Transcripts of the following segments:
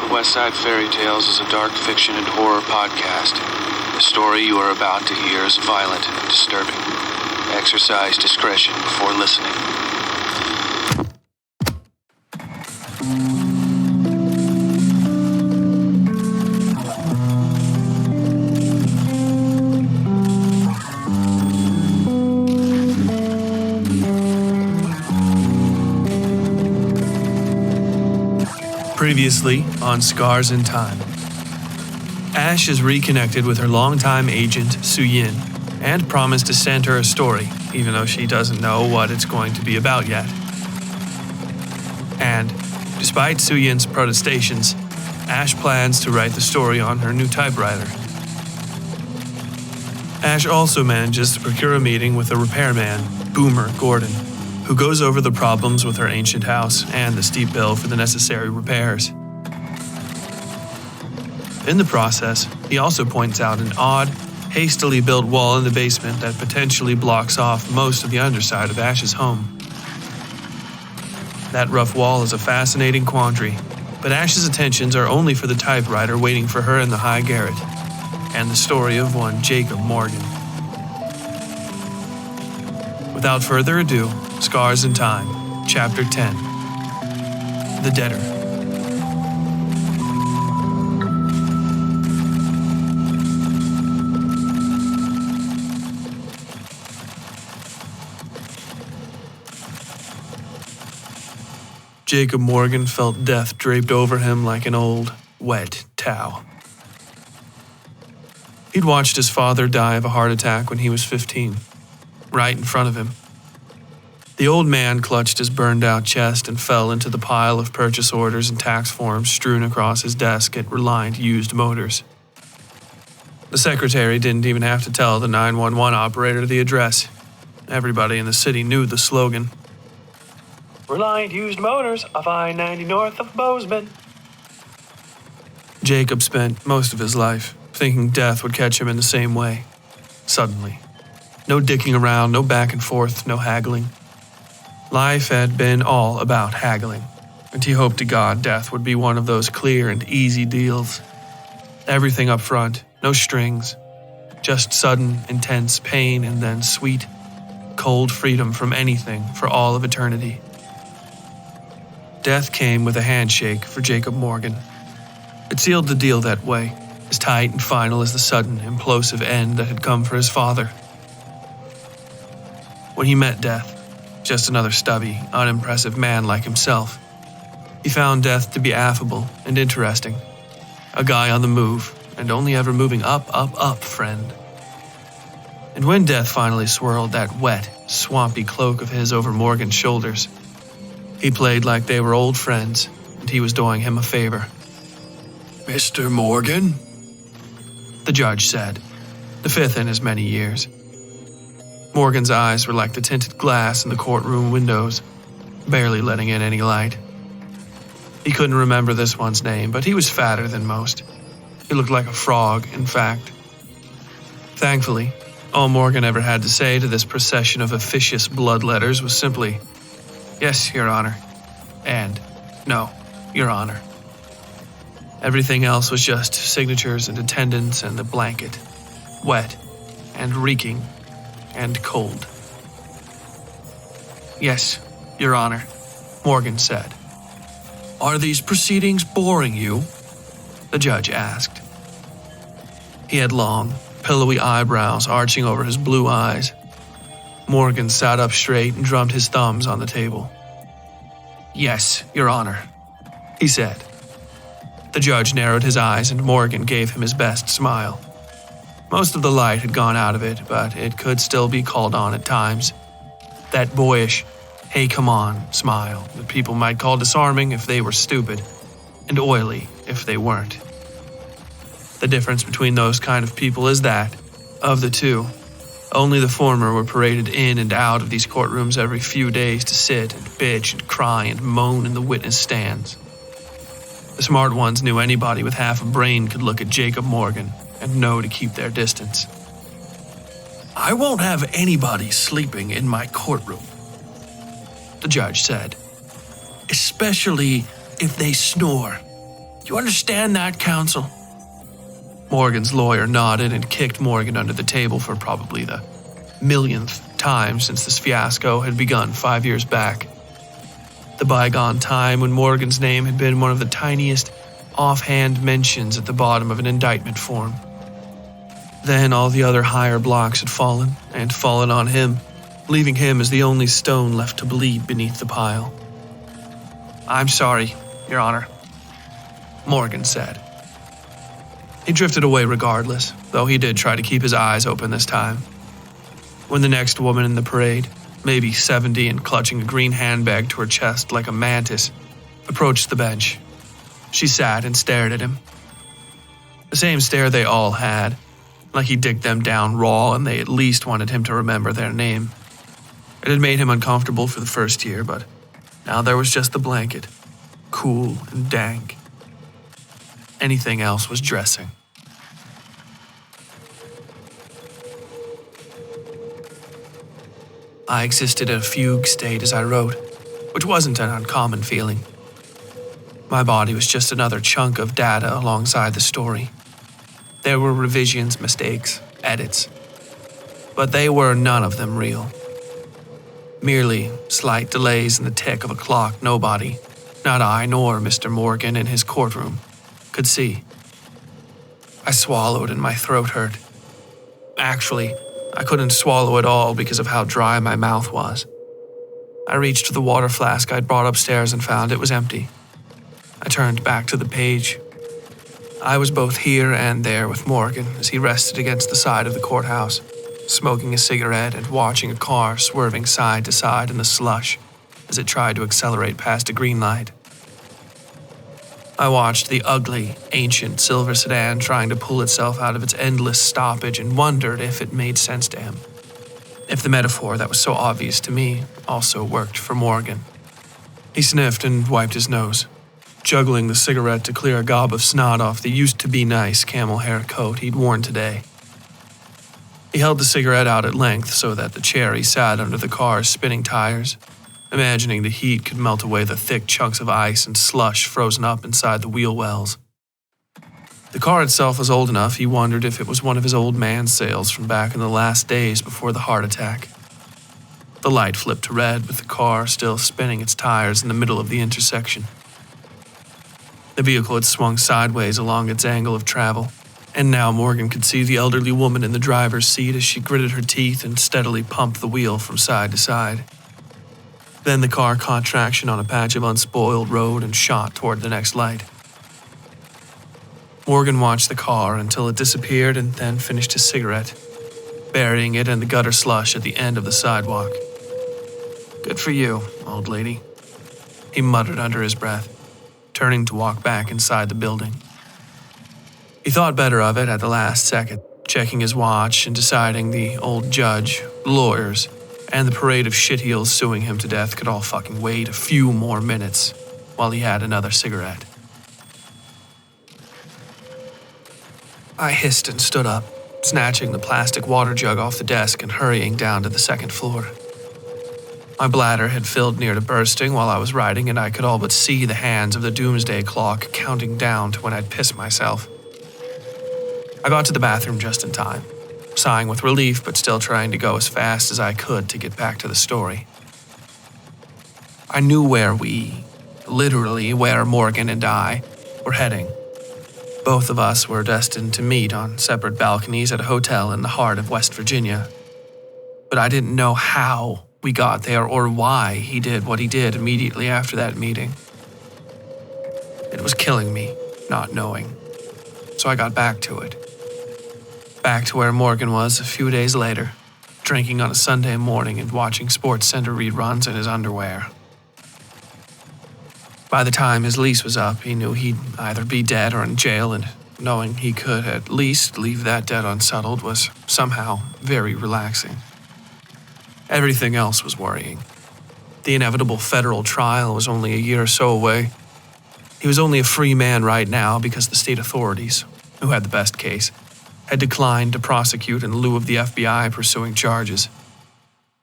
Westside Fairytales is a dark fiction and horror podcast. The story you are about to hear is violent and disturbing. Exercise discretion before listening. Previously on Scars in Time. Ash is reconnected with her longtime agent, Su-Yin, and promised to send her a story, even though she doesn't know what it's going to be about yet. And, despite Su-Yin's protestations, Ash plans to write the story on her new typewriter. Ash also manages to procure a meeting with a repairman, Boomer Gordon, who goes over the problems with her ancient house and the steep bill for the necessary repairs. In the process, he also points out an odd, hastily built wall in the basement that potentially blocks off most of the underside of Ash's home. That rough wall is a fascinating quandary, but Ash's attentions are only for the typewriter waiting for her in the high garret, and the story of one Jacob Morgan. Without further ado, Scars in Time, Chapter 10. The Debtor. Jacob Morgan felt death draped over him like an old, wet towel. He'd watched his father die of a heart attack when he was 15, right in front of him. The old man clutched his burned-out chest and fell into the pile of purchase orders and tax forms strewn across his desk at Reliant Used Motors. The secretary didn't even have to tell the 911 operator the address. Everybody in the city knew the slogan. Reliant Used Motors off I-90 north of Bozeman. Jacob spent most of his life thinking death would catch him in the same way. Suddenly. No dicking around, no back and forth, no haggling. Life had been all about haggling, and he hoped to God death would be one of those clear and easy deals. Everything up front, no strings, just sudden, intense pain and then sweet, cold freedom from anything for all of eternity. Death came with a handshake for Jacob Morgan. It sealed the deal that way, as tight and final as the sudden, implosive end that had come for his father. When he met death, just another stubby, unimpressive man like himself, he found death to be affable and interesting. A guy on the move, and only ever moving up, friend. And when death finally swirled that wet, swampy cloak of his over Morgan's shoulders, he played like they were old friends, and he was doing him a favor. "Mr. Morgan?" the judge said, the fifth in as many years. Morgan's eyes were like the tinted glass in the courtroom windows, barely letting in any light. He couldn't remember this one's name, but he was fatter than most. He looked like a frog, in fact. Thankfully, all Morgan ever had to say to this procession of officious bloodletters was simply, "Yes, Your Honor," and "No, Your Honor." Everything else was just signatures and attendance and the blanket, wet and reeking and cold. "Yes, Your Honor," Morgan said. "Are these proceedings boring you?" the judge asked. He had long, pillowy eyebrows arching over his blue eyes. Morgan sat up straight and drummed his thumbs on the table. "Yes, Your Honor," he said. The judge narrowed his eyes and Morgan gave him his best smile. Most of the light had gone out of it, but it could still be called on at times. That boyish, hey come on smile that people might call disarming if they were stupid, and oily if they weren't. The difference between those kind of people is that, of the two, only the former were paraded in and out of these courtrooms every few days to sit and bitch and cry and moan in the witness stands. The smart ones knew anybody with half a brain could look at Jacob Morgan and know to keep their distance. "I won't have anybody sleeping in my courtroom," the judge said. "Especially if they snore. You understand that, counsel? Morgan's lawyer nodded and kicked Morgan under the table for probably the millionth time since this fiasco had begun 5 years back. The bygone time when Morgan's name had been one of the tiniest offhand mentions at the bottom of an indictment form. Then all the other higher blocks had fallen, and fallen on him, leaving him as the only stone left to bleed beneath the pile. "I'm sorry, Your Honor," Morgan said. He drifted away regardless, though he did try to keep his eyes open this time. When the next woman in the parade, maybe 70 and clutching a green handbag to her chest like a mantis, approached the bench, she sat and stared at him. The same stare they all had, like he digged them down raw and they at least wanted him to remember their name. It had made him uncomfortable for the first year, but now there was just the blanket, cool and dank. Anything else was dressing. I existed in a fugue state as I wrote, which wasn't an uncommon feeling. My body was just another chunk of data alongside the story. There were revisions, mistakes, edits, but they were none of them real. Merely slight delays in the tick of a clock nobody, not I nor Mr. Morgan in his courtroom, could see. I swallowed and my throat hurt. Actually, I couldn't swallow at all because of how dry my mouth was. I reached for the water flask I'd brought upstairs and found it was empty. I turned back to the page. I was both here and there with Morgan as he rested against the side of the courthouse, smoking a cigarette and watching a car swerving side to side in the slush as it tried to accelerate past a green light. I watched the ugly, ancient silver sedan trying to pull itself out of its endless stoppage and wondered if it made sense to him. If the metaphor that was so obvious to me also worked for Morgan. He sniffed and wiped his nose, juggling the cigarette to clear a gob of snot off the used-to-be-nice camel hair coat he'd worn today. He held the cigarette out at length so that the cherry sat under the car's spinning tires, imagining the heat could melt away the thick chunks of ice and slush frozen up inside the wheel wells. The car itself was old enough he wondered if it was one of his old man sales from back in the last days before the heart attack. The light flipped to red with the car still spinning its tires in the middle of the intersection. The vehicle had swung sideways along its angle of travel, and now Morgan could see the elderly woman in the driver's seat as she gritted her teeth and steadily pumped the wheel from side to side. Then the car caught traction on a patch of unspoiled road and shot toward the next light. Morgan watched the car until it disappeared and then finished his cigarette, burying it in the gutter slush at the end of the sidewalk. "Good for you, old lady," he muttered under his breath, turning to walk back inside the building. He thought better of it at the last second, checking his watch and deciding the old judge, the lawyers, and the parade of shitheels suing him to death could all fucking wait a few more minutes while he had another cigarette. I hissed and stood up, snatching the plastic water jug off the desk and hurrying down to the second floor. My bladder had filled near to bursting while I was writing, and I could all but see the hands of the doomsday clock counting down to when I'd piss myself. I got to the bathroom just in time, sighing with relief but still trying to go as fast as I could to get back to the story. I knew literally where Morgan and I were heading. Both of us were destined to meet on separate balconies at a hotel in the heart of West Virginia. But I didn't know how we got there or why he did what he did immediately after that meeting. It was killing me, not knowing. So I got back to it. Back to where Morgan was a few days later, drinking on a Sunday morning and watching SportsCenter reruns in his underwear. By the time his lease was up, he knew he'd either be dead or in jail, and knowing he could at least leave that debt unsettled was somehow very relaxing. Everything else was worrying. The inevitable federal trial was only a year or so away. He was only a free man right now because the state authorities, who had the best case, had declined to prosecute in lieu of the FBI pursuing charges.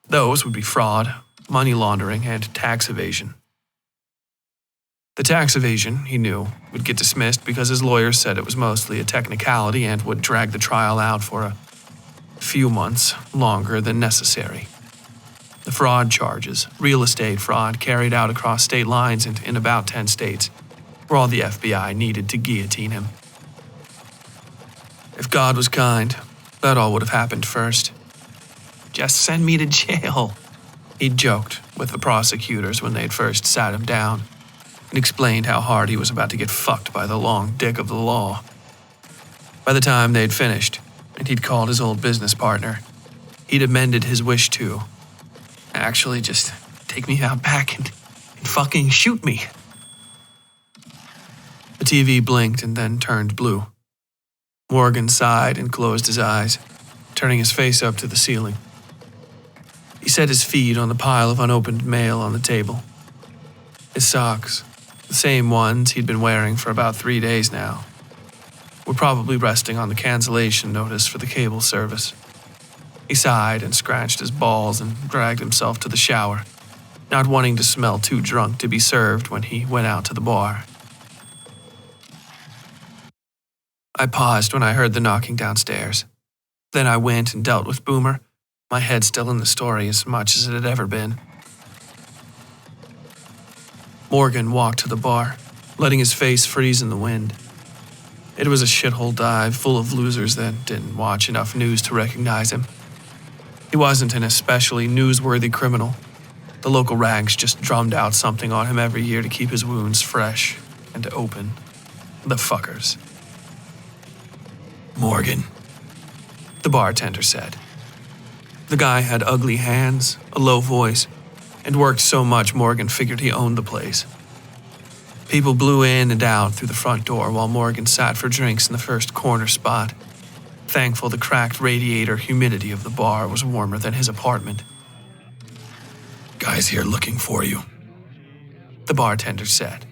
Those would be fraud, money laundering, and tax evasion. The tax evasion, he knew, would get dismissed because his lawyers said it was mostly a technicality and would drag the trial out for a few months longer than necessary. The fraud charges, real estate fraud carried out across state lines and in about 10 states, were all the FBI needed to guillotine him. If God was kind, that all would have happened first. "Just send me to jail," he'd joked with the prosecutors when they'd first sat him down, and explained how hard he was about to get fucked by the long dick of the law. By the time they'd finished, and he'd called his old business partner, he'd amended his wish to, "Actually, just take me out back and fucking shoot me." The TV blinked and then turned blue. Morgan sighed and closed his eyes, turning his face up to the ceiling. He set his feet on the pile of unopened mail on the table. His socks, the same ones he'd been wearing for about 3 days now, were probably resting on the cancellation notice for the cable service. He sighed and scratched his balls and dragged himself to the shower, not wanting to smell too drunk to be served when he went out to the bar. I paused when I heard the knocking downstairs. Then I went and dealt with Boomer, my head still in the story as much as it had ever been. Morgan walked to the bar, letting his face freeze in the wind. It was a shithole dive full of losers that didn't watch enough news to recognize him. He wasn't an especially newsworthy criminal. The local rags just drummed out something on him every year to keep his wounds fresh and open. The fuckers. "Morgan," the bartender said. The guy had ugly hands, a low voice, and worked so much Morgan figured he owned the place. People blew in and out through the front door while Morgan sat for drinks in the first corner spot, thankful the cracked radiator humidity of the bar was warmer than his apartment. "Guy's here looking for you," the bartender said,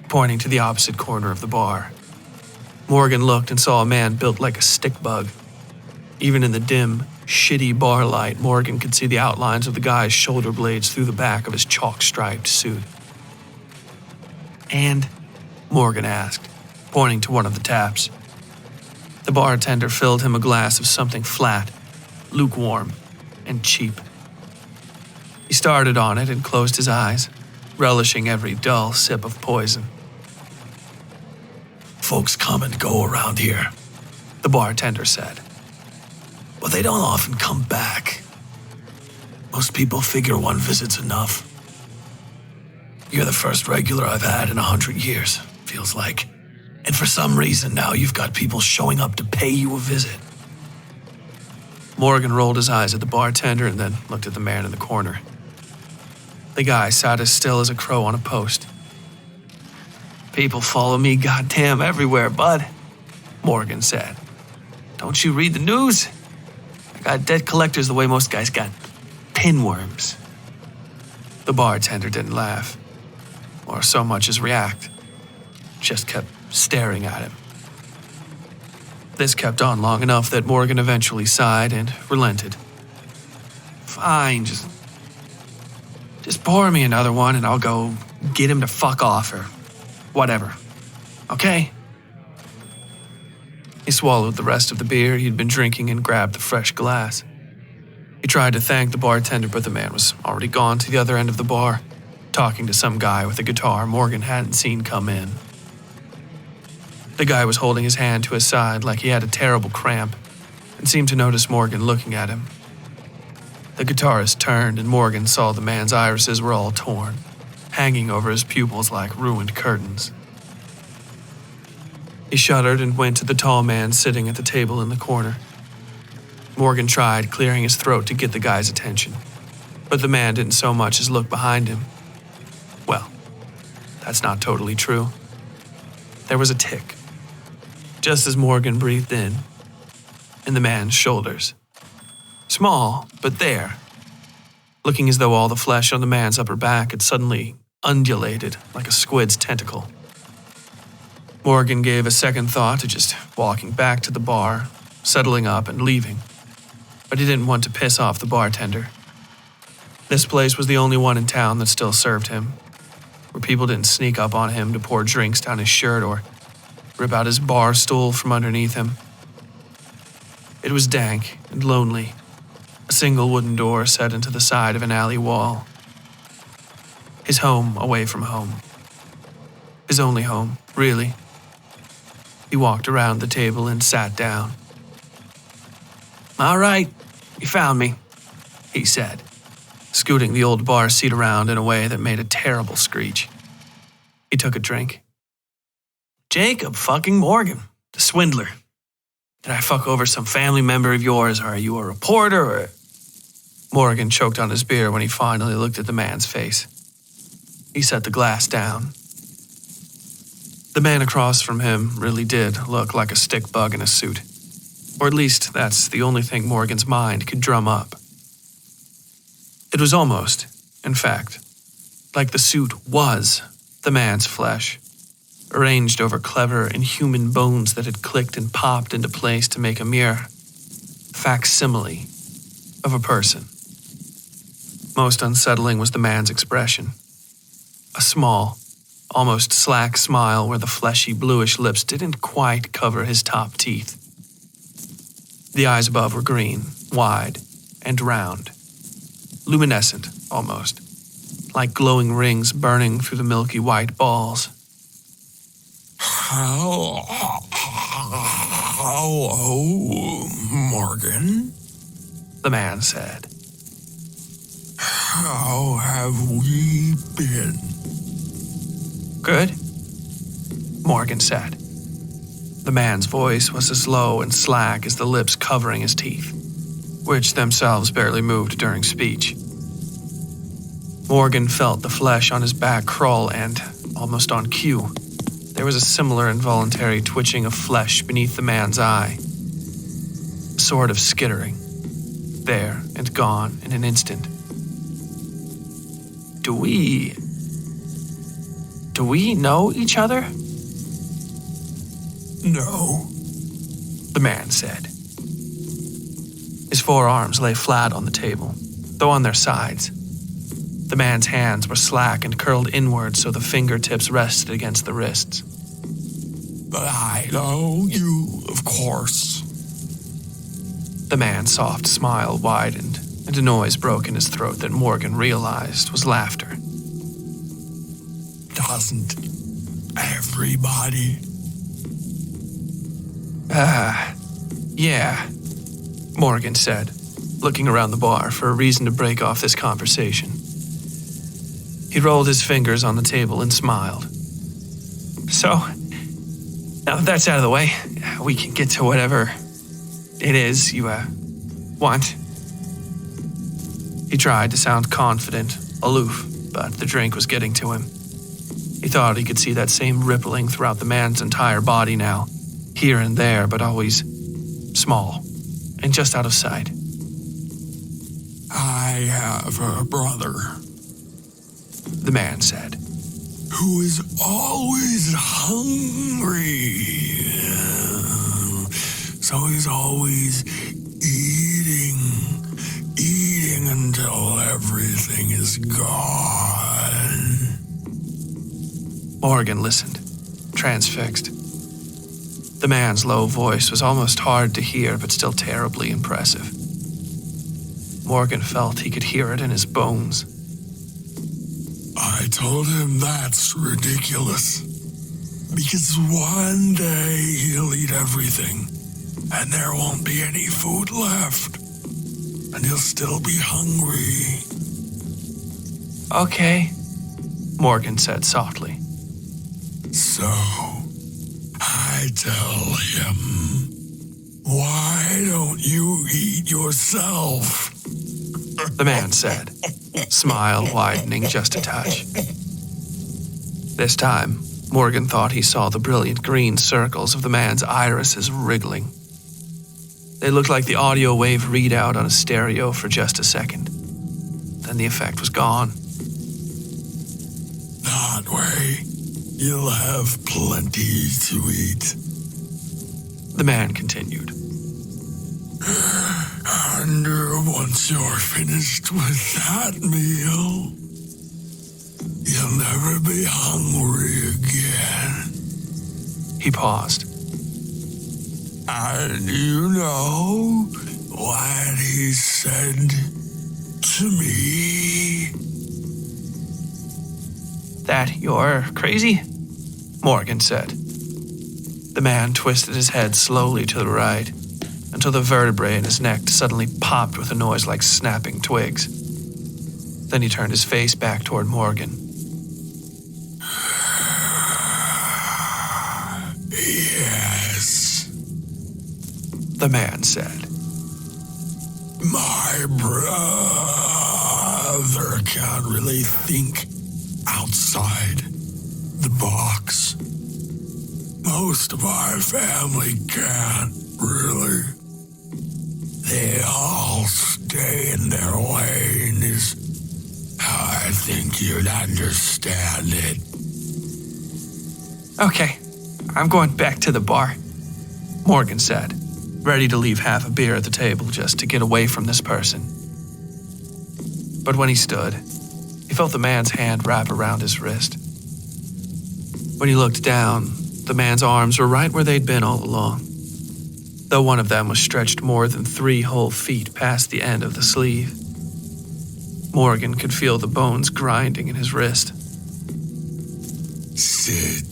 pointing to the opposite corner of the bar. Morgan looked and saw a man built like a stick bug. Even in the dim, shitty bar light, Morgan could see the outlines of the guy's shoulder blades through the back of his chalk-striped suit. "And?" Morgan asked, pointing to one of the taps. The bartender filled him a glass of something flat, lukewarm, and cheap. He started on it and closed his eyes, relishing every dull sip of poison. "Folks come and go around here," the bartender said. "But they don't often come back. Most people figure one visit's enough. You're the first regular I've had in 100 years, feels like. And for some reason now you've got people showing up to pay you a visit." Morgan rolled his eyes at the bartender and then looked at the man in the corner. The guy sat as still as a crow on a post. "People follow me goddamn everywhere, bud," Morgan said. "Don't you read the news? I got debt collectors the way most guys got pinworms." The bartender didn't laugh, or so much as react, just kept staring at him. This kept on long enough that Morgan eventually sighed and relented. "Fine, just pour me another one and I'll go get him to fuck off or whatever. Okay?" He swallowed the rest of the beer he'd been drinking and grabbed the fresh glass. He tried to thank the bartender, but the man was already gone to the other end of the bar, talking to some guy with a guitar Morgan hadn't seen come in. The guy was holding his hand to his side like he had a terrible cramp and seemed to notice Morgan looking at him. The guitarist turned and Morgan saw the man's irises were all torn, hanging over his pupils like ruined curtains. He shuddered and went to the tall man sitting at the table in the corner. Morgan tried clearing his throat to get the guy's attention, but the man didn't so much as look behind him. Well, that's not totally true. There was a tick, just as Morgan breathed in the man's shoulders. Small, but there, looking as though all the flesh on the man's upper back had suddenly undulated like a squid's tentacle. Morgan gave a second thought to just walking back to the bar, settling up and leaving, but he didn't want to piss off the bartender. This place was the only one in town that still served him. where people didn't sneak up on him to pour drinks down his shirt or rip out his bar stool from underneath him. It was dank and lonely, a single wooden door set into the side of an alley wall. His home away from home. His only home, really. He walked around the table and sat down. "All right, you found me," he said, scooting the old bar seat around in a way that made a terrible screech. He took a drink. "Jacob fucking Morgan, the swindler. Did I fuck over some family member of yours, or are you a reporter, or..." Morgan choked on his beer when he finally looked at the man's face. He set the glass down. The man across from him really did look like a stick bug in a suit. Or at least that's the only thing Morgan's mind could drum up. It was almost, in fact, like the suit was the man's flesh, arranged over clever inhuman bones that had clicked and popped into place to make a mere facsimile of a person. Most unsettling was the man's expression. A small, almost slack smile where the fleshy bluish lips didn't quite cover his top teeth. The eyes above were green, wide, and round. Luminescent, almost, like glowing rings burning through the milky white balls. Hello, Morgan, the man said. How have we been? Good, Morgan said. The man's voice was as low and slack as the lips covering his teeth, which themselves barely moved during speech. Morgan felt the flesh on his back crawl and, almost on cue, there was a similar involuntary twitching of flesh beneath the man's eye. A sort of skittering, there and gone in an instant. Do we know each other? No, the man said. His forearms lay flat on the table, though on their sides. The man's hands were slack and curled inward so the fingertips rested against the wrists. But I know you, of course. The man's soft smile widened, and a noise broke in his throat that Morgan realized was laughter. Doesn't everybody? Yeah, Morgan said, looking around the bar for a reason to break off this conversation. He rolled his fingers on the table and smiled. So, now that that's out of the way, we can get to whatever it is you, want. He tried to sound confident, aloof, but the drink was getting to him. He thought he could see that same rippling throughout the man's entire body now, here and there, but always small and just out of sight. I have a brother, the man said, who is always hungry. So he's always eating until everything is gone. Morgan listened, transfixed. The man's low voice was almost hard to hear, but still terribly impressive. Morgan felt he could hear it in his bones. I told him that's ridiculous. Because one day he'll eat everything, and there won't be any food left. And he'll still be hungry. Okay, Morgan said softly. So, I tell him, why don't you eat yourself? The man said, smile widening just a touch. This time, Morgan thought he saw the brilliant green circles of the man's irises wriggling. They looked like the audio wave readout on a stereo for just a second. Then the effect was gone. That way, you'll have plenty to eat. The man continued. And once you're finished with that meal, you'll never be hungry again. He paused. And you know what he said to me? That you're crazy? Morgan said. The man twisted his head slowly to the right until the vertebrae in his neck suddenly popped with a noise like snapping twigs. Then he turned his face back toward Morgan. Yes, The man said. my brother can't really think outside the box. Most of our family can't, really. They all stay in their lane, is how I think you'd understand it. Okay, I'm going back to the bar, Morgan said, ready to leave half a beer at the table just to get away from this person. But when he stood, he felt the man's hand wrap around his wrist. When he looked down, the man's arms were right where they'd been all along, though one of them was stretched more than 3 whole feet past the end of the sleeve. Morgan could feel the bones grinding in his wrist. Sit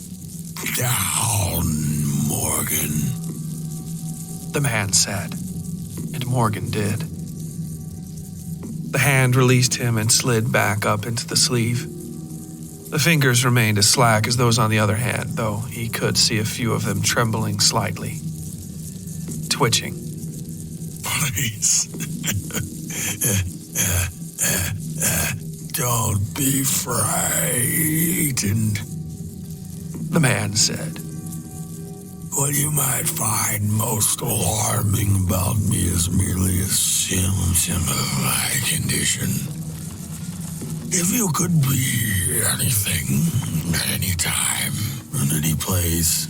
down, Morgan. The man said, and Morgan did. The hand released him and slid back up into the sleeve. The fingers remained as slack as those on the other hand, though he could see a few of them trembling slightly, twitching. Please. Don't be frightened. The man said. What you might find most alarming about me is merely a symptom of my condition. If you could be anything, at any time, in any place,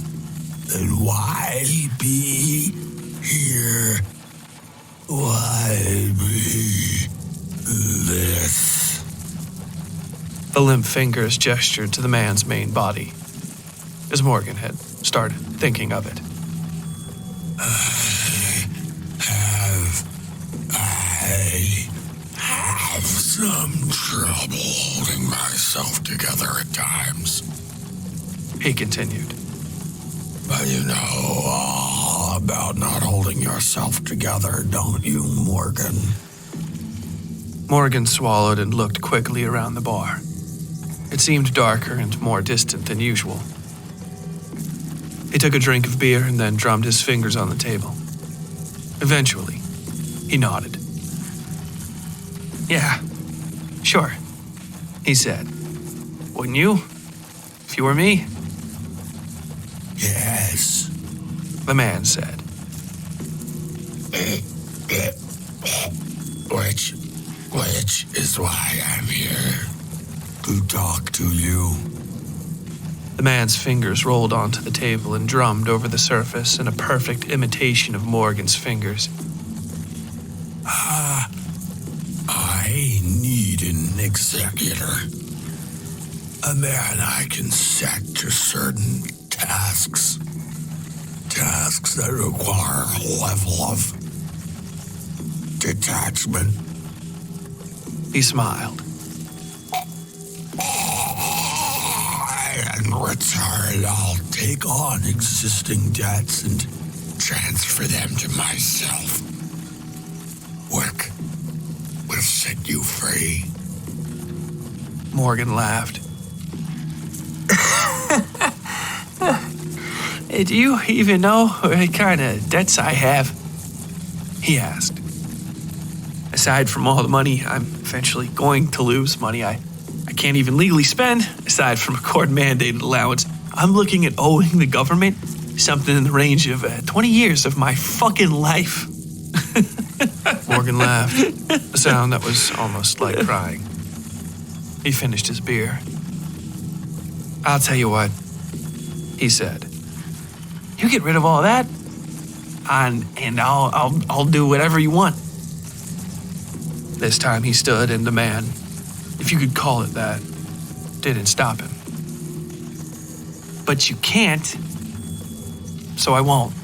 then why be here? Why be this? The limp fingers gestured to the man's main body, as Morgan had started thinking of it. I have some trouble holding myself together at times. He continued. But you know all about not holding yourself together, don't you, Morgan? Morgan swallowed and looked quickly around the bar. It seemed darker and more distant than usual. He took a drink of beer and then drummed his fingers on the table. Eventually, he nodded. Yeah, sure, he said. Wouldn't you? If you were me? Yes. The man said. Which is why I'm here. To talk to you. The man's fingers rolled onto the table and drummed over the surface in a perfect imitation of Morgan's fingers. I need an executor. A man I can set to certain tasks. Tasks that require a level of detachment. He smiled. In return, I'll take on existing debts and transfer them to myself. Work will set you free. Morgan laughed. Do you even know what kind of debts I have? He asked. Aside from all the money I'm eventually going to lose, money I can't even legally spend, aside from a court-mandated allowance, I'm looking at owing the government something in the range of 20 years of my fucking life. Morgan laughed, a sound that was almost like crying. He finished his beer. I'll tell you what, he said. You get rid of all that, and I'll do whatever you want. This time he stood and the man, if you could call it that, didn't stop him. But you can't, so I won't.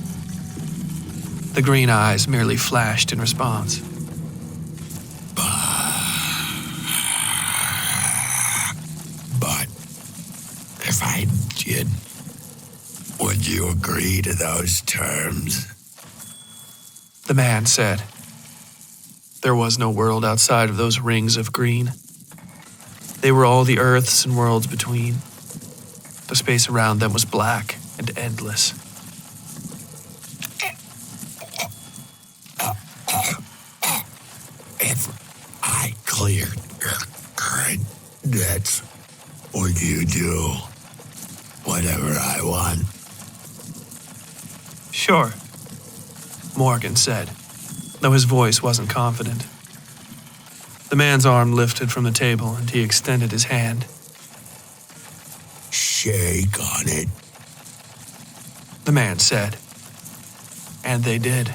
The green eyes merely flashed in response. But if I did, would you agree to those terms? The man said. There was no world outside of those rings of green. They were all the earths and worlds between. The space around them was black and endless. If I cleared your current debts, would you do whatever I want? Sure, Morgan said, though his voice wasn't confident. The man's arm lifted from the table and he extended his hand. Shake on it. The man said. And they did.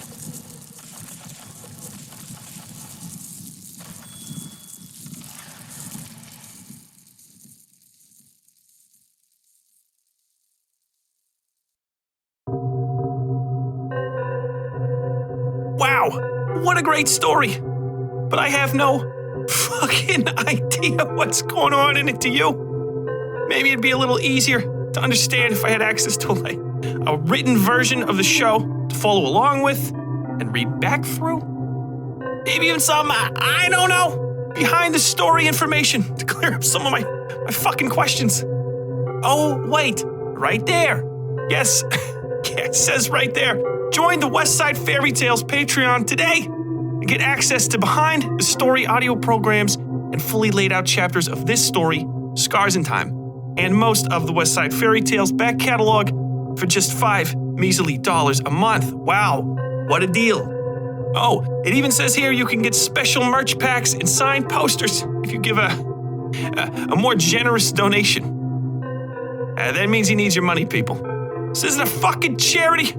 Wow, what a great story. But I have no fucking idea what's going on in it, do you? Maybe it'd be a little easier to understand if I had access to a written version of the show to follow along with and read back through. Maybe even some, I don't know, behind the story information to clear up some of my fucking questions. Oh, wait, right there. Yes, it says right there. Join the Westside Fairytales Patreon today and get access to behind the story audio programs and fully laid out chapters of this story, Scars in Time, and most of the Westside Fairytales back catalog for just $5 measly a month. Wow, what a deal. Oh, it even says here you can get special merch packs and signed posters if you give a more generous donation. That means he needs your money, people. This isn't a fucking charity.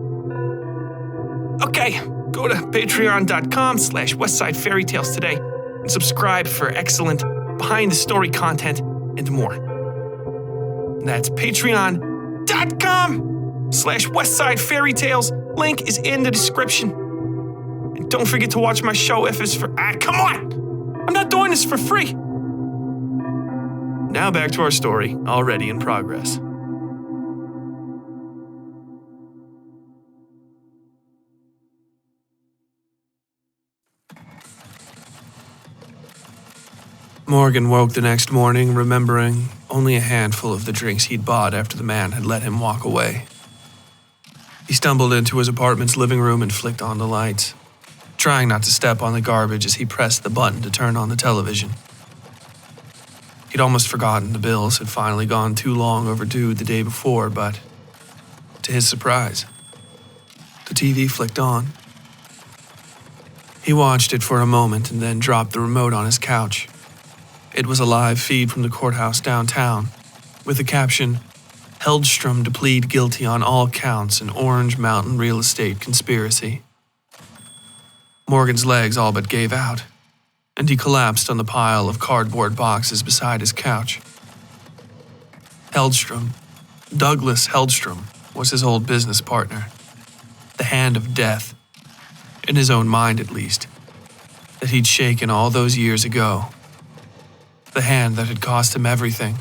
Okay, go to patreon.com/Westside Fairytales today and subscribe for excellent behind-the-story content and more. That's patreon.com/Westside Fairytales. Link is in the description. And don't forget to watch my show if it's for... come on! I'm not doing this for free. Now back to our story, already in progress. Morgan woke the next morning remembering only a handful of the drinks he'd bought after the man had let him walk away. He stumbled into his apartment's living room and flicked on the lights, trying not to step on the garbage as he pressed the button to turn on the television. He'd almost forgotten the bills had finally gone too long overdue the day before, but to his surprise, the TV flicked on. He watched it for a moment and then dropped the remote on his couch. It was a live feed from the courthouse downtown, with the caption, "Heldstrom to plead guilty on all counts in Orange Mountain real estate conspiracy." Morgan's legs all but gave out, and he collapsed on the pile of cardboard boxes beside his couch. Heldstrom, Douglas Heldstrom, was his old business partner, the hand of death, in his own mind at least, that he'd shaken all those years ago. The hand that had cost him everything.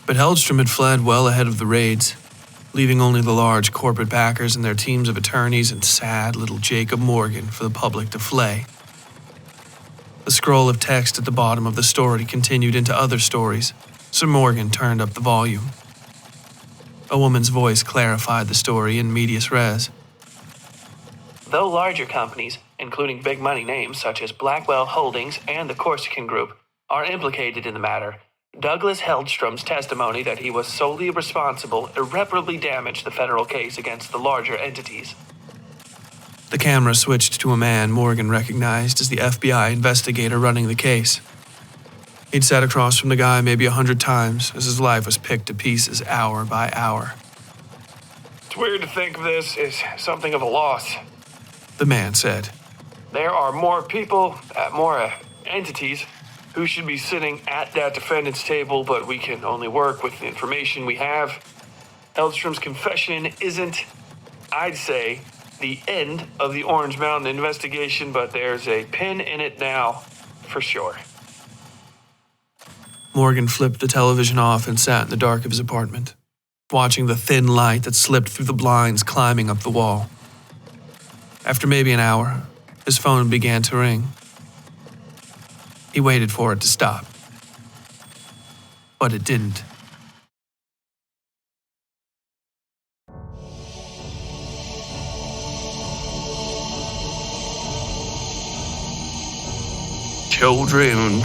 But Heldstrom had fled well ahead of the raids, leaving only the large corporate backers and their teams of attorneys and sad little Jacob Morgan for the public to flay. The scroll of text at the bottom of the story continued into other stories, so Morgan turned up the volume. A woman's voice clarified the story in medias res. Though larger companies, including big money names such as Blackwell Holdings and the Corsican Group, are implicated in the matter, Douglas Heldstrom's testimony that he was solely responsible irreparably damaged the federal case against the larger entities. The camera switched to a man Morgan recognized as the FBI investigator running the case. He'd sat across from the guy maybe 100 times as his life was picked to pieces hour by hour. It's weird to think of this as something of a loss, the man said. There are more people, more entities, who should be sitting at that defendant's table, but we can only work with the information we have. Eldstrom's confession isn't, I'd say, the end of the Orange Mountain investigation, but there's a pin in it now, for sure. Morgan flipped the television off and sat in the dark of his apartment, watching the thin light that slipped through the blinds climbing up the wall. After maybe an hour, his phone began to ring. He waited for it to stop, but it didn't. Children,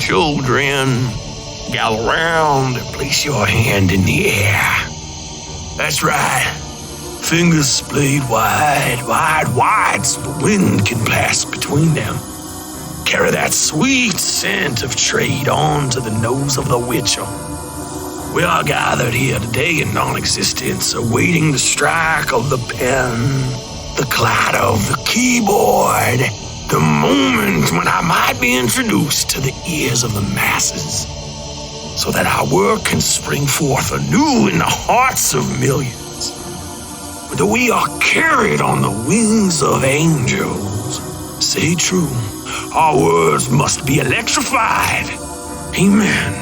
gather round and place your hand in the air. That's right. Fingers splayed wide, so the wind can pass between them. Carry that sweet scent of trade on to the nose of the witcher. We are gathered here today in non-existence, awaiting the strike of the pen, the clatter of the keyboard, the moment when I might be introduced to the ears of the masses, so that our work can spring forth anew in the hearts of millions. Whether we are carried on the wings of angels, say true, our words must be electrified. Amen.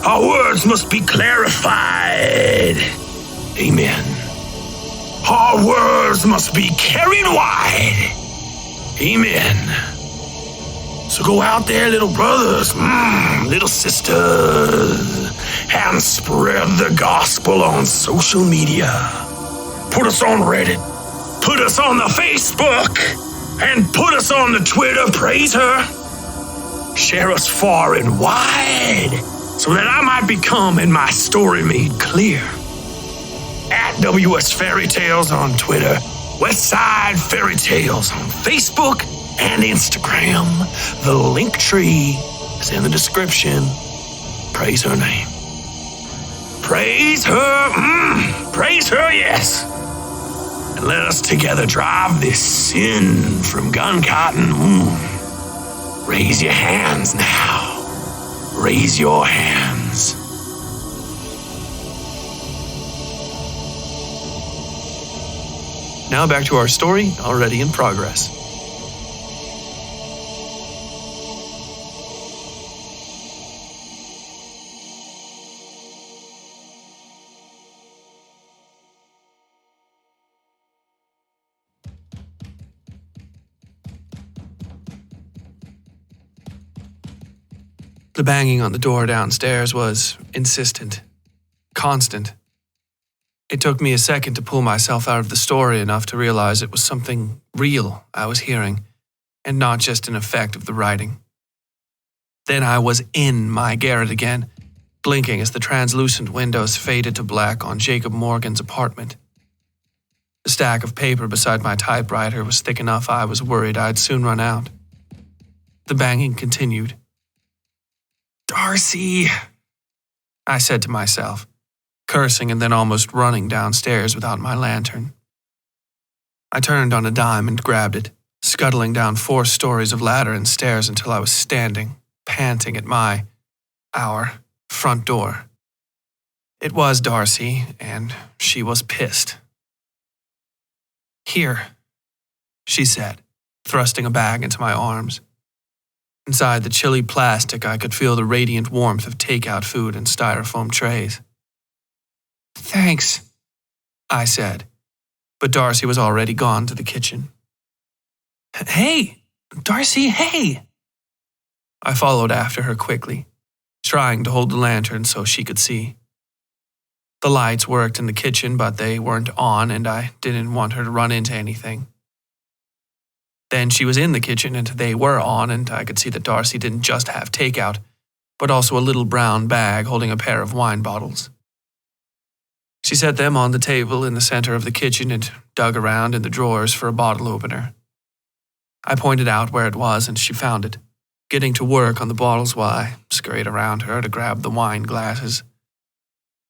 Our words must be clarified. Amen. Our words must be carried wide. Amen. So go out there, little brothers, little sisters, and spread the gospel on social media. Put us on Reddit, put us on the Facebook, and put us on the Twitter, praise her. Share us far and wide, so that I might become in my story made clear. At WS Fairytales on Twitter, Westside Fairytales on Facebook and Instagram. The link tree is in the description. Praise her name. Praise her, yes. And let us together drive this sin from gun cotton. Raise your hands now. Raise your hands. Now back to our story, already in progress. The banging on the door downstairs was insistent, constant. It took me a second to pull myself out of the story enough to realize it was something real I was hearing, and not just an effect of the writing. Then I was in my garret again, blinking as the translucent windows faded to black on Jacob Morgan's apartment. The stack of paper beside my typewriter was thick enough I was worried I'd soon run out. The banging continued. "Darcy," I said to myself, cursing and then almost running downstairs without my lantern. I turned on a dime and grabbed it, scuttling down 4 stories of ladder and stairs until I was standing, panting at our front door. It was Darcy, and she was pissed. "Here," she said, thrusting a bag into my arms. Inside the chilly plastic, I could feel the radiant warmth of takeout food and styrofoam trays. "Thanks," I said, but Darcy was already gone to the kitchen. "Hey, Darcy, hey!" I followed after her quickly, trying to hold the lantern so she could see. The lights worked in the kitchen, but they weren't on, and I didn't want her to run into anything. Then she was in the kitchen, and they were on, and I could see that Darcy didn't just have takeout, but also a little brown bag holding a pair of wine bottles. She set them on the table in the center of the kitchen and dug around in the drawers for a bottle opener. I pointed out where it was, and she found it, getting to work on the bottles while I scurried around her to grab the wine glasses.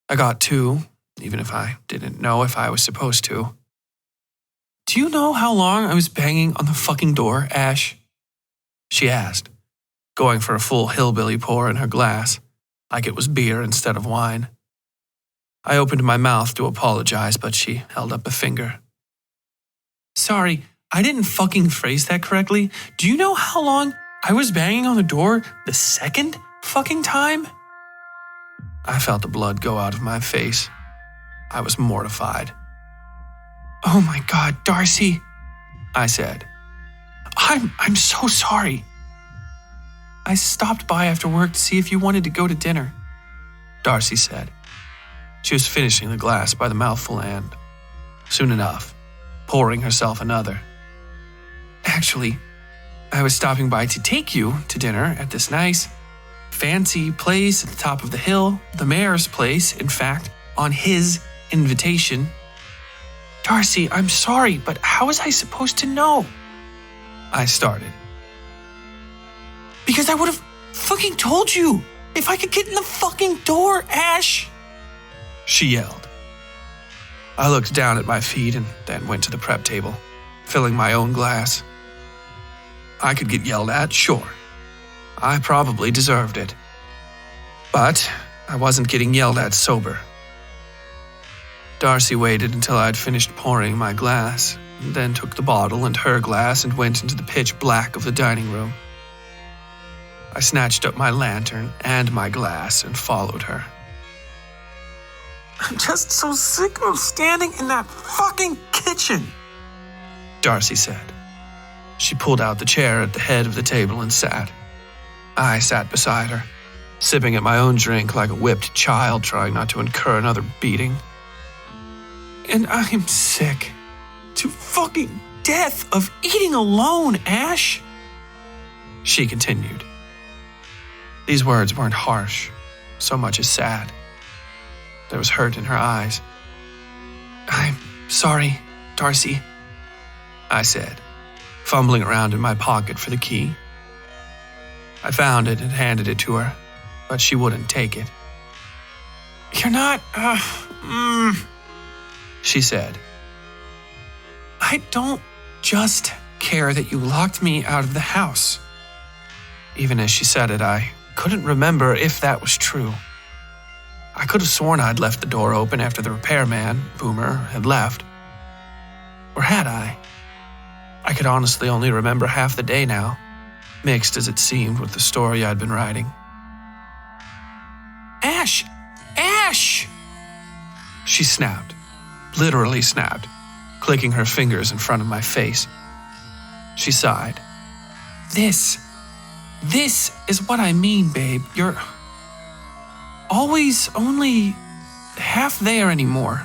I got 2, even if I didn't know if I was supposed to. "Do you know how long I was banging on the fucking door, Ash?" she asked, going for a full hillbilly pour in her glass, like it was beer instead of wine. I opened my mouth to apologize, but she held up a finger. Sorry, I didn't fucking phrase that correctly. Do you know how long I was banging on the door the second fucking time? I felt the blood go out of my face. I was mortified. Oh my God, Darcy, I said. I'm so sorry. I stopped by after work to see if you wanted to go to dinner, Darcy said. She was finishing the glass by the mouthful and, soon enough, pouring herself another. Actually, I was stopping by to take you to dinner at this nice, fancy place at the top of the hill, the mayor's place, in fact, on his invitation. Darcy, I'm sorry, but how was I supposed to know? I started. Because I would have fucking told you if I could get in the fucking door, Ash, she yelled. I looked down at my feet and then went to the prep table, filling my own glass. I could get yelled at, sure. I probably deserved it. But I wasn't getting yelled at sober. Darcy waited until I'd finished pouring my glass, and then took the bottle and her glass and went into the pitch black of the dining room. I snatched up my lantern and my glass and followed her. I'm just so sick of standing in that fucking kitchen, Darcy said. She pulled out the chair at the head of the table and sat. I sat beside her, sipping at my own drink like a whipped child trying not to incur another beating. And I'm sick to fucking death of eating alone, Ash, she continued. These words weren't harsh, so much as sad. There was hurt in her eyes. I'm sorry, Darcy, I said, fumbling around in my pocket for the key. I found it and handed it to her, but she wouldn't take it. You're not, she said. I don't just care that you locked me out of the house. Even as she said it, I couldn't remember if that was true. I could have sworn I'd left the door open after the repairman, Boomer, had left. Or had I? I could honestly only remember half the day now, mixed as it seemed with the story I'd been writing. Ash! Ash! She snapped, literally snapped, clicking her fingers in front of my face. She sighed. This is what I mean, babe. You're always only half there anymore.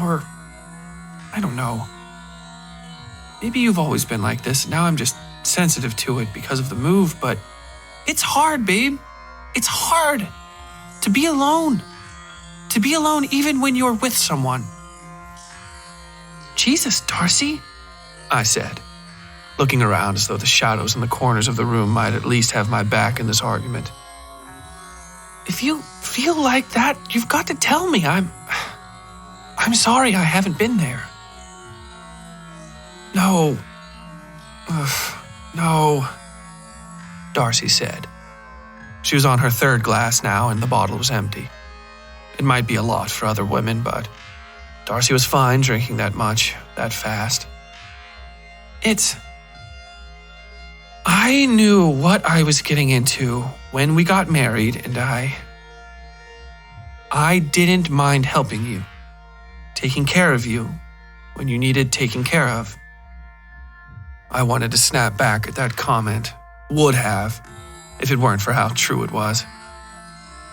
Or, I don't know. Maybe you've always been like this. Now I'm just sensitive to it because of the move, but it's hard, babe. It's hard to be alone. To be alone even when you're with someone. Jesus, Darcy, I said, looking around as though the shadows in the corners of the room might at least have my back in this argument. If you feel like that, you've got to tell me. I'm sorry I haven't been there. No. No, Darcy said. She was on her third glass now and the bottle was empty. It might be a lot for other women, but Darcy was fine drinking that much, that fast. I knew what I was getting into when we got married, and I didn't mind helping you, taking care of you when you needed taking care of. I wanted to snap back at that comment, would have, if it weren't for how true it was.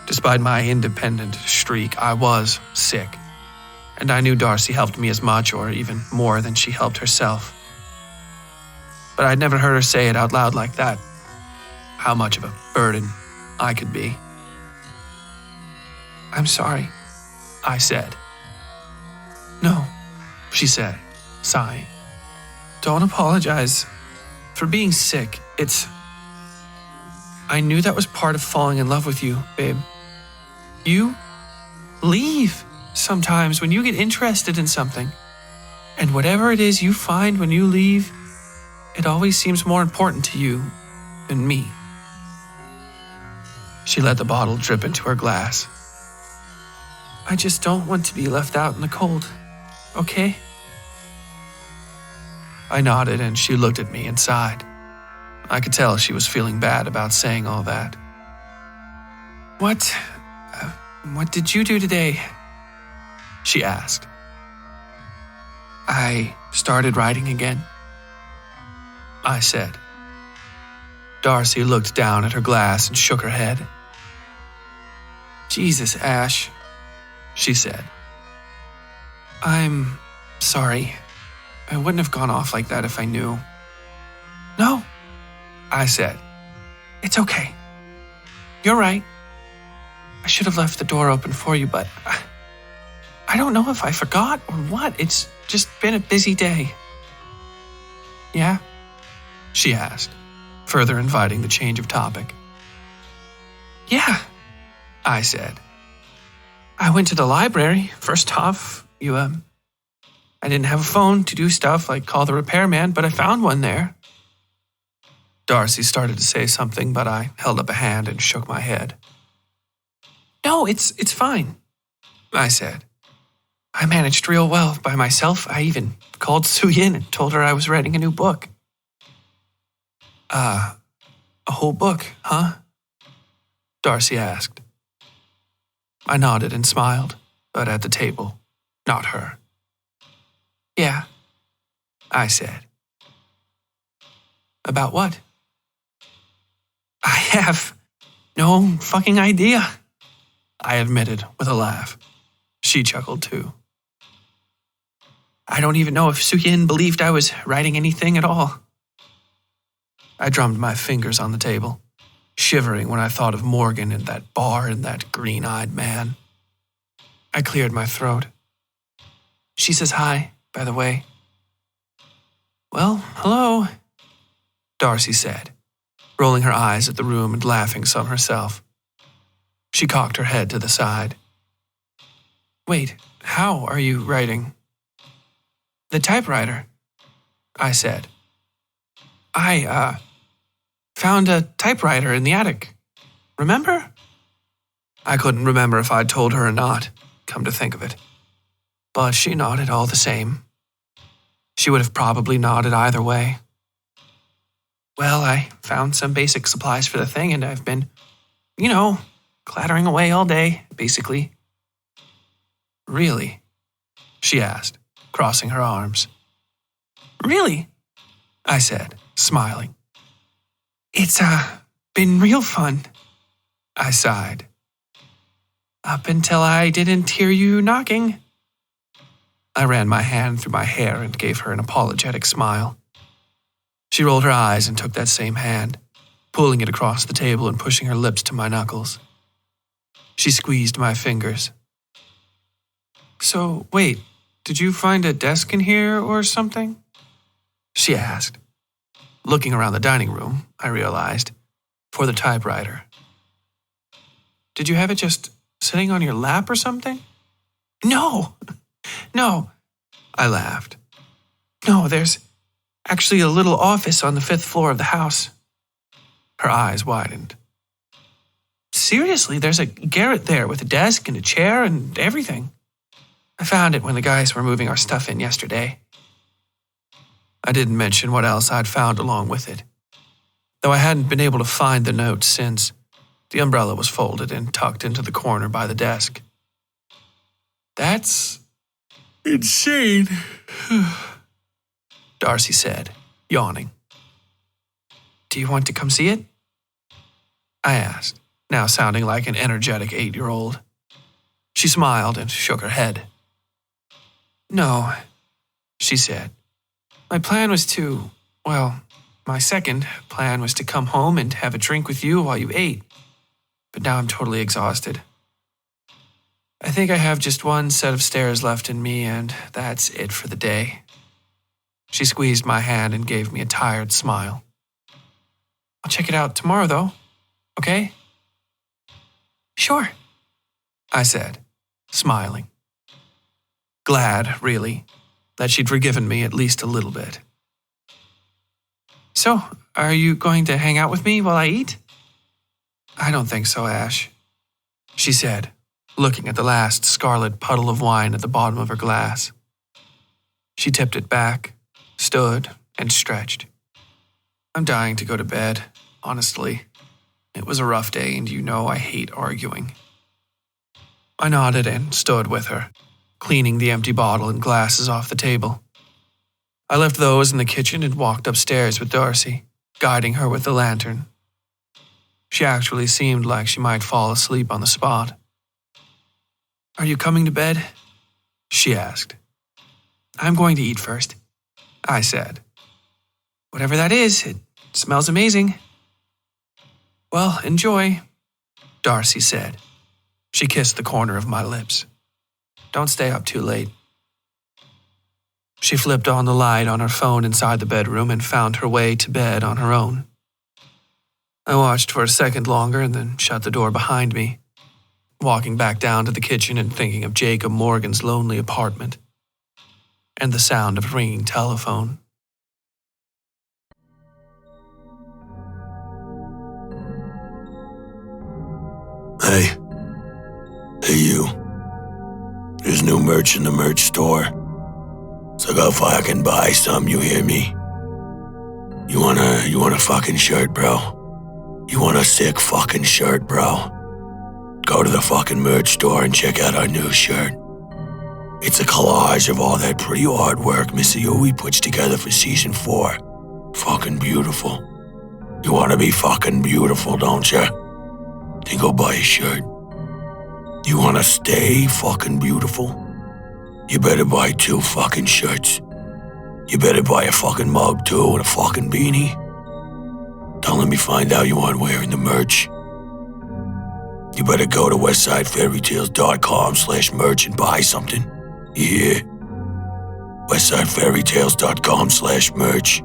Despite my independent streak, I was sick, and I knew Darcy helped me as much or even more than she helped herself. But I'd never heard her say it out loud like that, how much of a burden I could be. I'm sorry, I said. No, she said, sighing. Don't apologize for being sick. I knew that was part of falling in love with you, babe. You leave sometimes when you get interested in something. And whatever it is you find when you leave, it always seems more important to you than me. She let the bottle drip into her glass. I just don't want to be left out in the cold, okay? I nodded and she looked at me and sighed. I could tell she was feeling bad about saying all that. What did you do today? She asked. I started writing again, I said. Darcy looked down at her glass and shook her head. Jesus, Ash, she said. I'm sorry. I wouldn't have gone off like that if I knew. No, I said. It's okay. You're right. I should have left the door open for you, but I don't know if I forgot or what. It's just been a busy day. Yeah? She asked, further inviting the change of topic. Yeah, I said. I went to the library. First off, I didn't have a phone to do stuff like call the repairman, but I found one there. Darcy started to say something, but I held up a hand and shook my head. No, it's fine, I said. I managed real well by myself. I even called Su Yin and told her I was writing a new book. A whole book, huh? Darcy asked. I nodded and smiled, but at the table, not her. Yeah, I said. About what? I have no fucking idea, I admitted with a laugh. She chuckled too. I don't even know if Su Yin believed I was writing anything at all. I drummed my fingers on the table, shivering when I thought of Morgan and that bar and that green-eyed man. I cleared my throat. She says hi, by the way. Well, hello, Darcy said, rolling her eyes at the room and laughing some herself. She cocked her head to the side. Wait, how are you writing? The typewriter, I said. I found a typewriter in the attic. Remember? I couldn't remember if I'd told her or not, come to think of it. But she nodded all the same. She would have probably nodded either way. Well, I found some basic supplies for the thing, and I've been, clattering away all day, basically. Really? She asked, crossing her arms. Really? I said, smiling. It's been real fun, I sighed. Up until I didn't hear you knocking. I ran my hand through my hair and gave her an apologetic smile. She rolled her eyes and took that same hand, pulling it across the table and pushing her lips to my knuckles. She squeezed my fingers. So, wait, did you find a desk in here or something? She asked. Looking around the dining room, I realized, for the typewriter. Did you have it just sitting on your lap or something? No, I laughed. No, there's actually a little office on the 5th floor of the house. Her eyes widened. Seriously, there's a garret there with a desk and a chair and everything. I found it when the guys were moving our stuff in yesterday. I didn't mention what else I'd found along with it, though I hadn't been able to find the note since the umbrella was folded and tucked into the corner by the desk. That's insane, Darcy said, yawning. Do you want to come see it? I asked, now sounding like an energetic 8-year-old. She smiled and shook her head. No, she said. My second plan was to come home and have a drink with you while you ate. But now I'm totally exhausted. I think I have just one set of stairs left in me, and that's it for the day. She squeezed my hand and gave me a tired smile. I'll check it out tomorrow, though. Okay? Sure, I said, smiling. Glad, really, that she'd forgiven me at least a little bit. So, are you going to hang out with me while I eat? I don't think so, Ash, she said, looking at the last scarlet puddle of wine at the bottom of her glass. She tipped it back, stood, and stretched. I'm dying to go to bed, honestly. It was a rough day, and you know I hate arguing. I nodded and stood with her, cleaning the empty bottle and glasses off the table. I left those in the kitchen and walked upstairs with Darcy, guiding her with the lantern. She actually seemed like she might fall asleep on the spot. Are you coming to bed? She asked. I'm going to eat first, I said. Whatever that is, it smells amazing. Well, enjoy, Darcy said. She kissed the corner of my lips. Don't stay up too late. She flipped on the light on her phone inside the bedroom and found her way to bed on her own. I watched for a second longer and then shut the door behind me, walking back down to the kitchen and thinking of Jacob Morgan's lonely apartment and the sound of a ringing telephone. Hey. Hey, you. There's new merch in the merch store. So go fucking buy some, you hear me? You want a fucking shirt, bro? You want a sick fucking shirt, bro? Go to the fucking merch store and check out our new shirt. It's a collage of all that pretty artwork Missy Owie puts together for season 4. Fucking beautiful. You wanna be fucking beautiful, don't ya? Then go buy a shirt. You wanna stay fucking beautiful? You better buy 2 fucking shirts. You better buy a fucking mug too and a fucking beanie. Don't let me find out you aren't wearing the merch. You better go to westsidefairytales.com/merch and buy something. You hear? westsidefairytales.com/merch.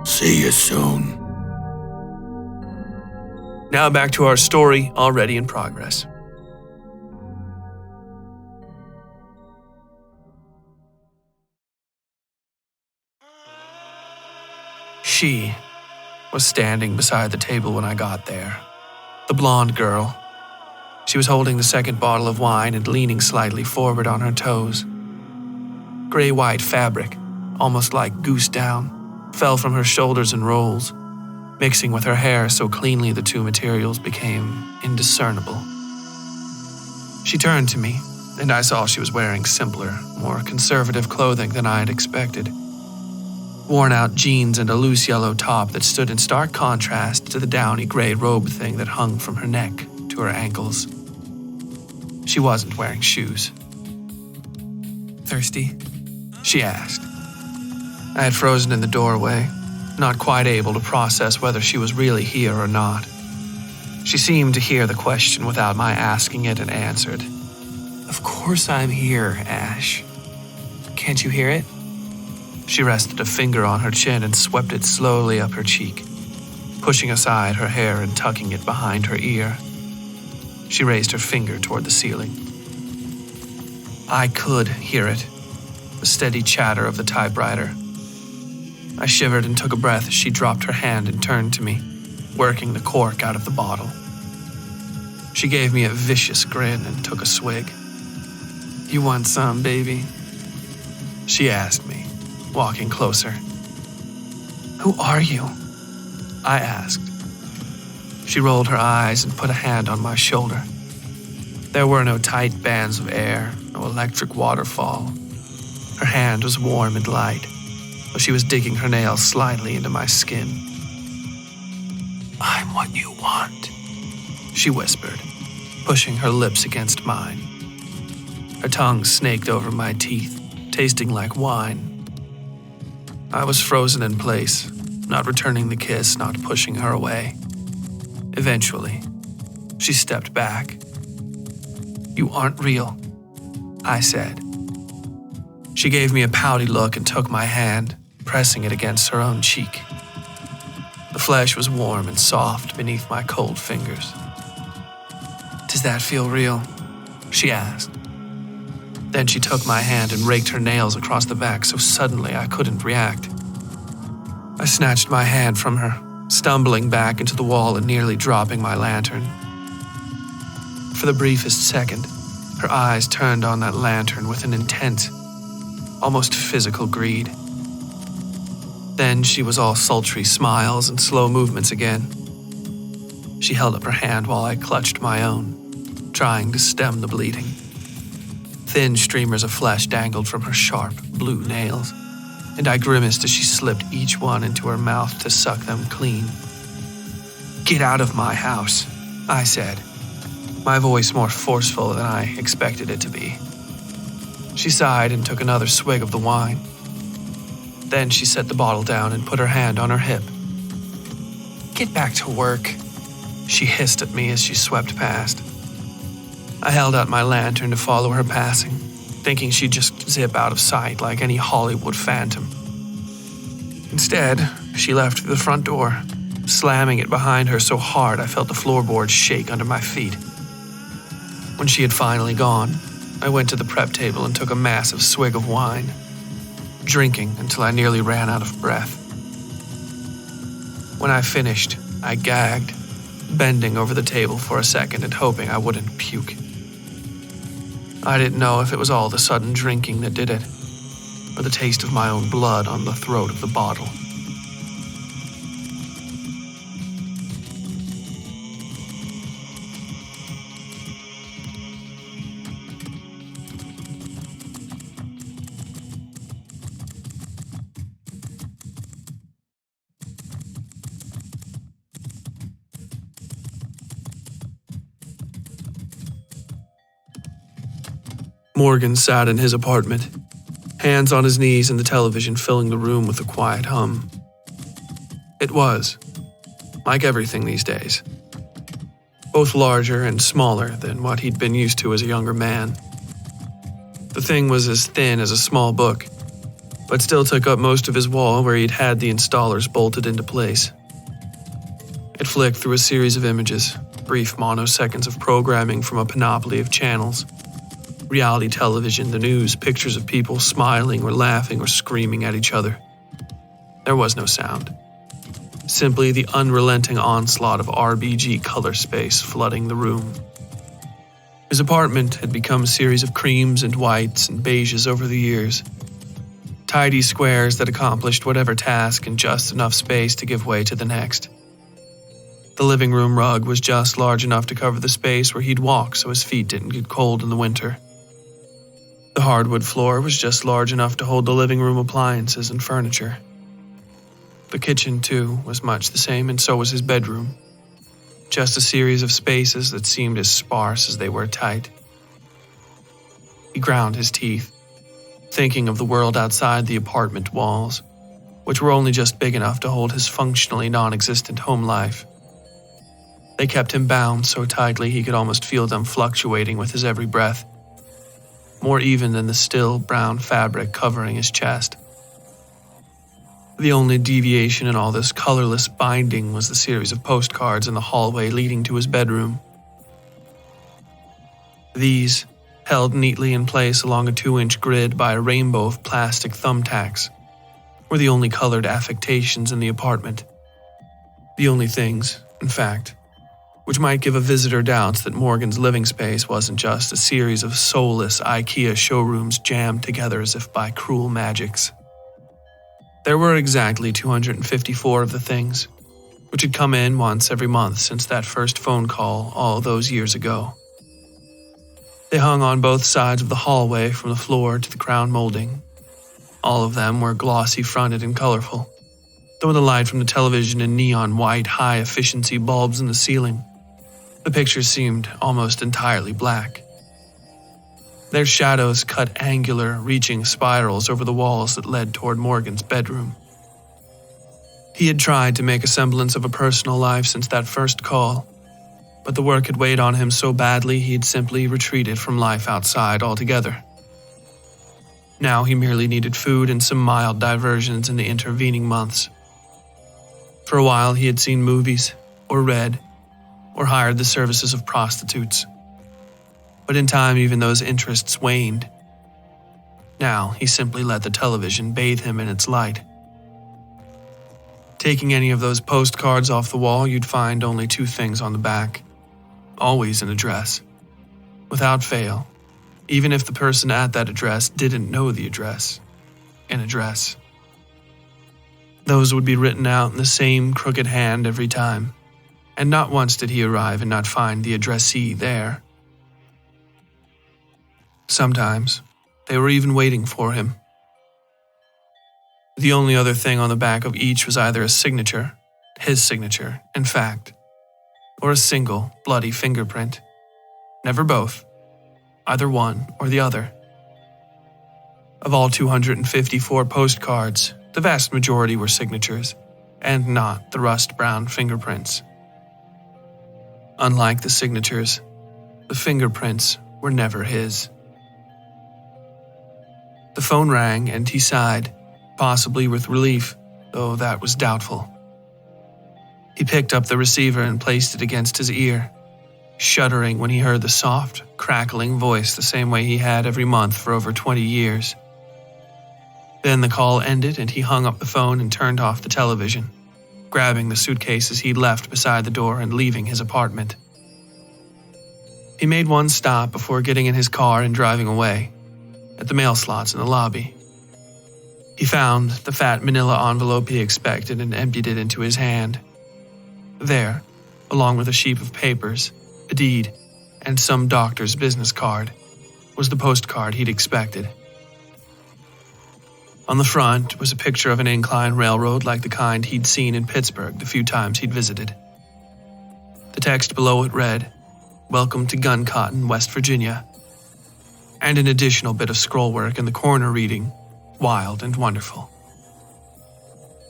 See you soon. Now back to our story already in progress. She was standing beside the table when I got there. The blonde girl. She was holding the second bottle of wine and leaning slightly forward on her toes. Gray-white fabric, almost like goose down, fell from her shoulders in rolls, mixing with her hair so cleanly the two materials became indiscernible. She turned to me, and I saw she was wearing simpler, more conservative clothing than I had expected. Worn-out jeans and a loose yellow top that stood in stark contrast to the downy gray robe thing that hung from her neck to her ankles. She wasn't wearing shoes. Thirsty? She asked. I had frozen in the doorway, not quite able to process whether she was really here or not. She seemed to hear the question without my asking it and answered. Of course I'm here, Ash. Can't you hear it? She rested a finger on her chin and swept it slowly up her cheek, pushing aside her hair and tucking it behind her ear. She raised her finger toward the ceiling. I could hear it, the steady chatter of the typewriter. I shivered and took a breath as she dropped her hand and turned to me, working the cork out of the bottle. She gave me a vicious grin and took a swig. You want some, baby? She asked me, walking closer. Who are you? I asked. She rolled her eyes and put a hand on my shoulder. There were no tight bands of air, no electric waterfall. Her hand was warm and light, though she was digging her nails slightly into my skin. I'm what you want, she whispered, pushing her lips against mine. Her tongue snaked over my teeth, tasting like wine. I was frozen in place, not returning the kiss, not pushing her away. Eventually, she stepped back. You aren't real, I said. She gave me a pouty look and took my hand, pressing it against her own cheek. The flesh was warm and soft beneath my cold fingers. Does that feel real? She asked. Then she took my hand and raked her nails across the back so suddenly I couldn't react. I snatched my hand from her, stumbling back into the wall and nearly dropping my lantern. For the briefest second, her eyes turned on that lantern with an intense, almost physical greed. Then she was all sultry smiles and slow movements again. She held up her hand while I clutched my own, trying to stem the bleeding. Thin streamers of flesh dangled from her sharp, blue nails, and I grimaced as she slipped each one into her mouth to suck them clean. "Get out of my house," I said, my voice more forceful than I expected it to be. She sighed and took another swig of the wine. Then she set the bottle down and put her hand on her hip. "Get back to work," she hissed at me as she swept past. I held out my lantern to follow her passing, thinking she'd just zip out of sight like any Hollywood phantom. Instead, she left through the front door, slamming it behind her so hard I felt the floorboards shake under my feet. When she had finally gone, I went to the prep table and took a massive swig of wine, drinking until I nearly ran out of breath. When I finished, I gagged, bending over the table for a second and hoping I wouldn't puke. I didn't know if it was all the sudden drinking that did it, or the taste of my own blood on the throat of the bottle. Morgan sat in his apartment, hands on his knees and the television filling the room with a quiet hum. It was, like everything these days, both larger and smaller than what he'd been used to as a younger man. The thing was as thin as a small book, but still took up most of his wall where he'd had the installers bolted into place. It flicked through a series of images, brief monoseconds of programming from a panoply of channels. Reality television, the news, pictures of people smiling or laughing or screaming at each other. There was no sound. Simply the unrelenting onslaught of RBG color space flooding the room. His apartment had become a series of creams and whites and beiges over the years. Tidy squares that accomplished whatever task in just enough space to give way to the next. The living room rug was just large enough to cover the space where he'd walk so his feet didn't get cold in the winter. The hardwood floor was just large enough to hold the living room appliances and furniture. The kitchen, too, was much the same, and so was his bedroom. Just a series of spaces that seemed as sparse as they were tight. He ground his teeth, thinking of the world outside the apartment walls, which were only just big enough to hold his functionally non-existent home life. They kept him bound so tightly he could almost feel them fluctuating with his every breath, more even than the still brown fabric covering his chest. The only deviation in all this colorless binding was the series of postcards in the hallway leading to his bedroom. These, held neatly in place along a 2-inch grid by a rainbow of plastic thumbtacks, were the only colored affectations in the apartment. The only things, in fact, which might give a visitor doubts that Morgan's living space wasn't just a series of soulless IKEA showrooms jammed together as if by cruel magics. There were exactly 254 of the things, which had come in once every month since that first phone call all those years ago. They hung on both sides of the hallway from the floor to the crown molding. All of them were glossy-fronted and colorful, though with the light from the television and neon white high-efficiency bulbs in the ceiling, the pictures seemed almost entirely black. Their shadows cut angular, reaching spirals over the walls that led toward Morgan's bedroom. He had tried to make a semblance of a personal life since that first call, but the work had weighed on him so badly he'd simply retreated from life outside altogether. Now he merely needed food and some mild diversions in the intervening months. For a while he had seen movies, or read, or hired the services of prostitutes. But in time even those interests waned. Now he simply let the television bathe him in its light. Taking any of those postcards off the wall, you'd find only two things on the back. Always an address. Without fail, even if the person at that address didn't know the address. An address. Those would be written out in the same crooked hand every time, and not once did he arrive and not find the addressee there. Sometimes, they were even waiting for him. The only other thing on the back of each was either a signature, his signature, in fact, or a single, bloody fingerprint. Never both, either one or the other. Of all 254 postcards, the vast majority were signatures, and not the rust-brown fingerprints. Unlike the signatures, the fingerprints were never his. The phone rang and he sighed, possibly with relief, though that was doubtful. He picked up the receiver and placed it against his ear, shuddering when he heard the soft, crackling voice the same way he had every month for over 20 years. Then the call ended and he hung up the phone and turned off the television, grabbing the suitcases he'd left beside the door and leaving his apartment. He made one stop before getting in his car and driving away, at the mail slots in the lobby. He found the fat manila envelope he expected and emptied it into his hand. There, along with a sheaf of papers, a deed, and some doctor's business card, was the postcard he'd expected. On the front was a picture of an incline railroad like the kind he'd seen in Pittsburgh the few times he'd visited. The text below it read, "Welcome to Gun Cotton, West Virginia," and an additional bit of scrollwork in the corner reading, "Wild and Wonderful."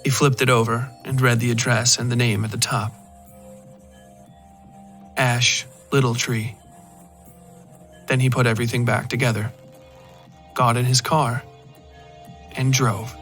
He flipped it over and read the address and the name at the top. Ash Little Tree. Then he put everything back together, got in his car, and drove.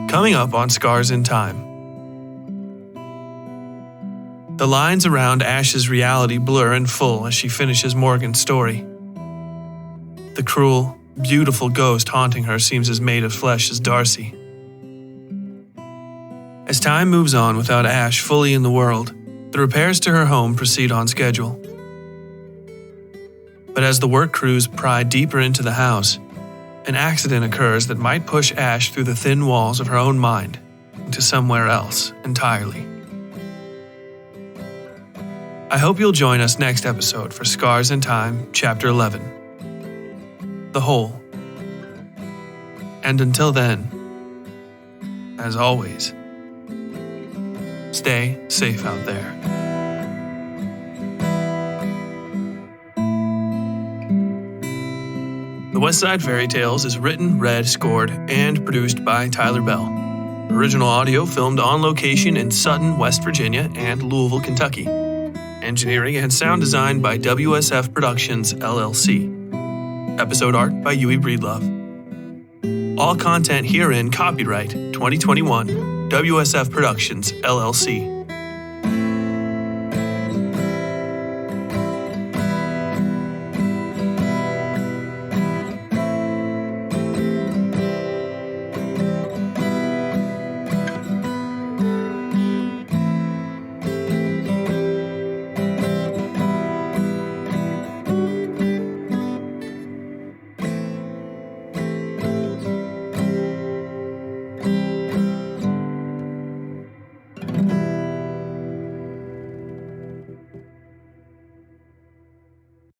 Coming up on Scars in Time. The lines around Ash's reality blur in full as she finishes Morgan's story. The cruel, beautiful ghost haunting her seems as made of flesh as Darcy. As time moves on without Ash fully in the world, the repairs to her home proceed on schedule. But as the work crews pry deeper into the house, an accident occurs that might push Ash through the thin walls of her own mind into somewhere else entirely. I hope you'll join us next episode for Scars in Time, Chapter 11, The Hole. And until then, as always, stay safe out there. The Westside Fairytales is written, read, scored, and produced by Tyler Bell. Original audio filmed on location in Sutton, West Virginia and Louisville, Kentucky. Engineering and sound design by WSF Productions, LLC. Episode art by Yui Breedlove. All content herein copyright 2021 WSF Productions, LLC.